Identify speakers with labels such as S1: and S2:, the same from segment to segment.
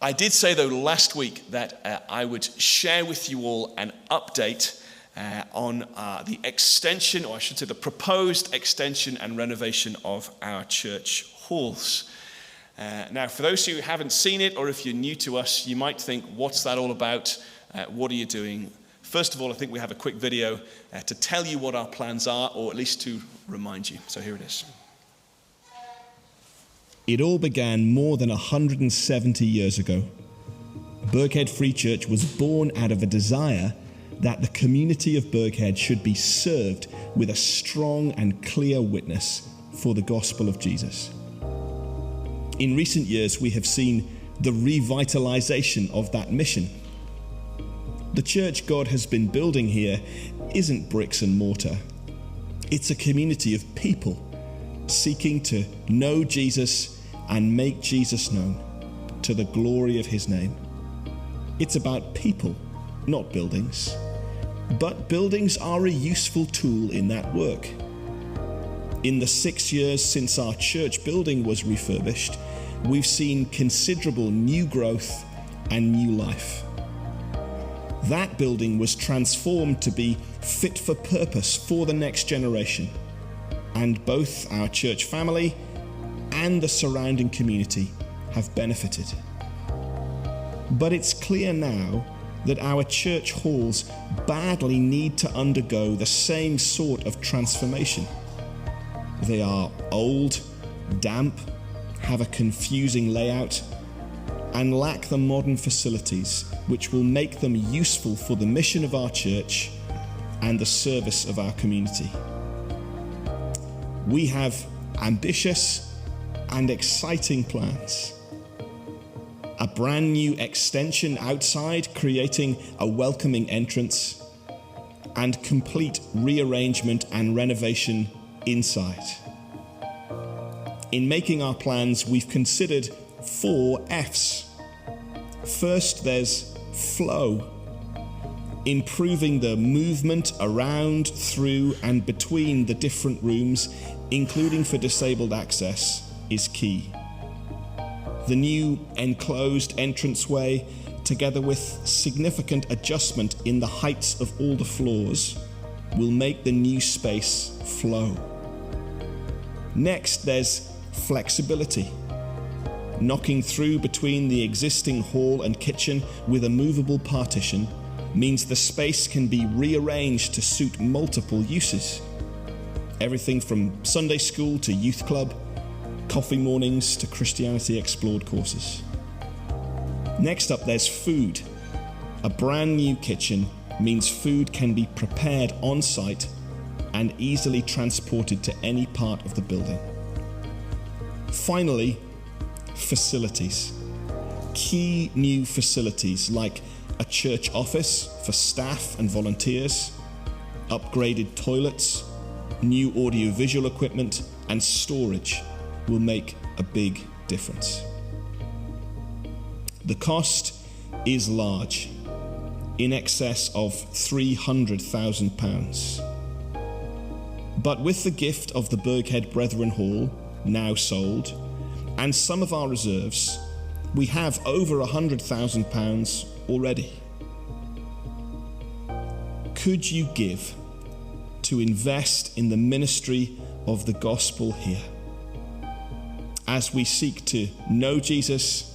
S1: I did say, though, last week that I would share with you all an update on the extension, or I should say the proposed extension and renovation of our church halls. Now, for those who haven't seen it, or if you're new to us, you might think, what's that all about? What are you doing? First of all, I think we have a quick video to tell you what our plans are, or at least to remind you. So here it is.
S2: It all began more than 170 years ago. Birkhead Free Church was born out of a desire that the community of Birkhead should be served with a strong and clear witness for the gospel of Jesus. In recent years, we have seen the revitalization of that mission. The church God has been building here isn't bricks and mortar. It's a community of people seeking to know Jesus and make Jesus known to the glory of his name. It's about people, not buildings. But buildings are a useful tool in that work. In the 6 years since our church building was refurbished, we've seen considerable new growth and new life. That building was transformed to be fit for purpose for the next generation, and both our church family and the surrounding community have benefited. But it's clear now that our church halls badly need to undergo the same sort of transformation. They are old, damp, have a confusing layout, and lack the modern facilities which will make them useful for the mission of our church and the service of our community. We have ambitious and exciting plans. A brand new extension outside, creating a welcoming entrance, and complete rearrangement and renovation inside. In making our plans, we've considered 4 F's. First, there's flow. Improving the movement around, through, and between the different rooms, including for disabled access, is key. The new enclosed entranceway, together with significant adjustment in the heights of all the floors, will make the new space flow. Next, there's flexibility. Knocking through between the existing hall and kitchen with a movable partition means the space can be rearranged to suit multiple uses. Everything from Sunday school to youth club, coffee mornings to Christianity Explored courses. Next up, there's food. A brand new kitchen means food can be prepared on site and easily transported to any part of the building. Finally, facilities. Key new facilities like a church office for staff and volunteers, upgraded toilets, new audiovisual equipment, and storage will make a big difference. The cost is large, in excess of £300,000. But with the gift of the Birkhead Brethren Hall, now sold, and some of our reserves, we have over £100,000 already. Could you give to invest in the ministry of the gospel here, as we seek to know Jesus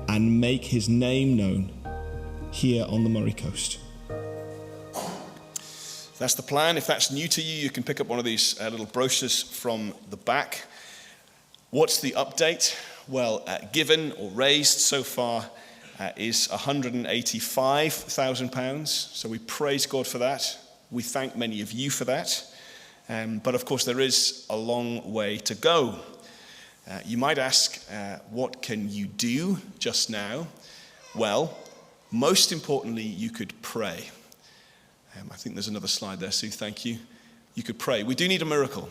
S2: and make his name known here on the Moray Coast?
S1: That's the plan. If that's new to you, you can pick up one of these little brochures from the back. What's the update? Well, given or raised so far is £185,000. So we praise God for that. We thank many of you for that. But of course, there is a long way to go. You might ask, what can you do just now? Well, most importantly, you could pray. I think there's another slide there, Sue, thank you. You could pray. We do need a miracle.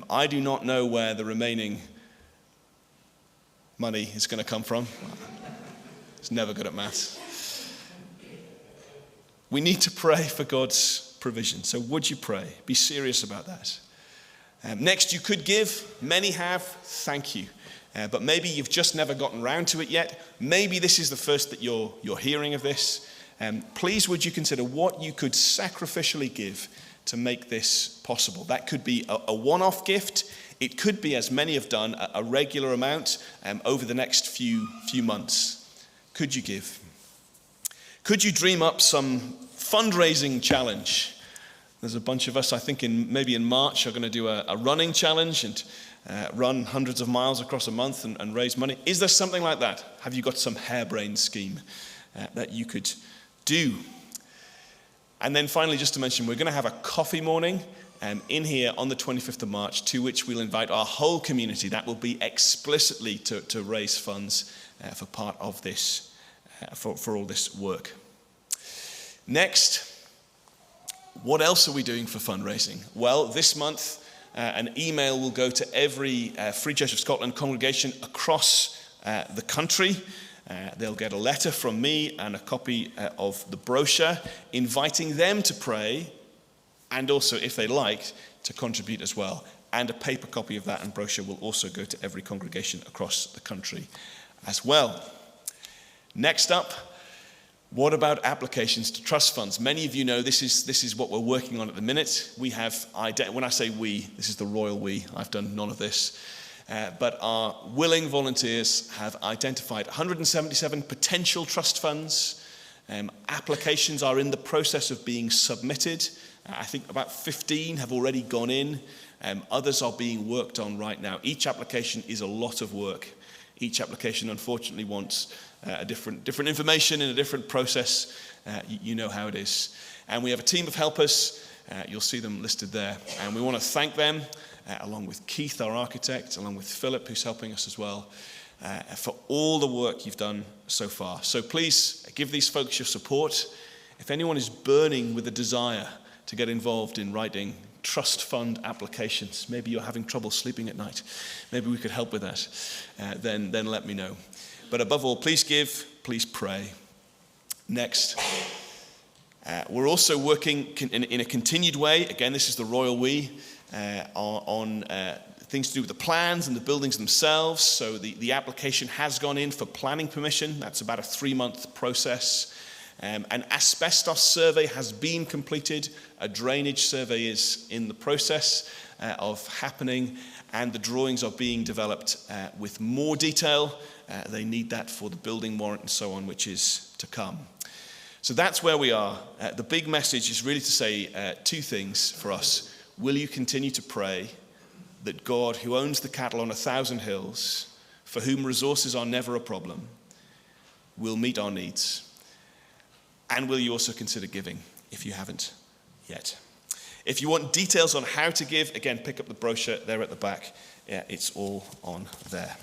S1: I do not know where the remaining money is going to come from. It's never good at maths. We need to pray for God's provision. So would you pray? Be serious about that. Next, you could give. Many have. Thank you. but maybe you've just never gotten round to it yet. Maybe this is the first that you're hearing of this. Please would you consider what you could sacrificially give to make this possible. That could be a one-off gift. It could be, as many have done, a regular amount over the next few months. Could you give? Could you dream up some fundraising challenge? There's a bunch of us, I think maybe in March, are going to do a running challenge and run hundreds of miles across a month and raise money. Is there something like that? Have you got some harebrained scheme that you could do? And then finally, just to mention, we're going to have a coffee morning in here on the 25th of March, to which we'll invite our whole community. That will be explicitly to raise funds for part of this, for all this work. Next, what else are we doing for fundraising? Well, this month, an email will go to every Free Church of Scotland congregation across the country. They'll get a letter from me and a copy of the brochure inviting them to pray, and also, if they like, to contribute as well. And a paper copy of that and brochure will also go to every congregation across the country as well. Next up, what about applications to trust funds? Many of you know this is what we're working on at the minute. We have, when I say we, this is the royal we. I've done none of this. But our willing volunteers have identified 177 potential trust funds. Applications are in the process of being submitted. I think about 15 have already gone in. Others are being worked on right now. Each application is a lot of work. Each application, unfortunately, wants a different information in a different process. You know how it is. And we have a team of helpers. You'll see them listed there. And we want to thank them, along with Keith, our architect, along with Philip, who's helping us as well, for all the work you've done so far. So please give these folks your support. If anyone is burning with a desire to get involved in writing trust fund applications, maybe you're having trouble sleeping at night, maybe we could help with that, then let me know. But above all, please give, please pray. Next, we're also working in a continued way, again this is the royal we, on things to do with the plans and the buildings themselves. So the application has gone in for planning permission. That's about a 3-month process. An asbestos survey has been completed. A drainage survey is in the process of happening, and the drawings are being developed with more detail. They need that for the building warrant and so on, which is to come. So that's where we are. The big message is really to say 2 things for us. Will you continue to pray that God, who owns the cattle on 1,000 hills, for whom resources are never a problem, will meet our needs? And will you also consider giving if you haven't yet? If you want details on how to give, again, pick up the brochure there at the back. Yeah, it's all on there.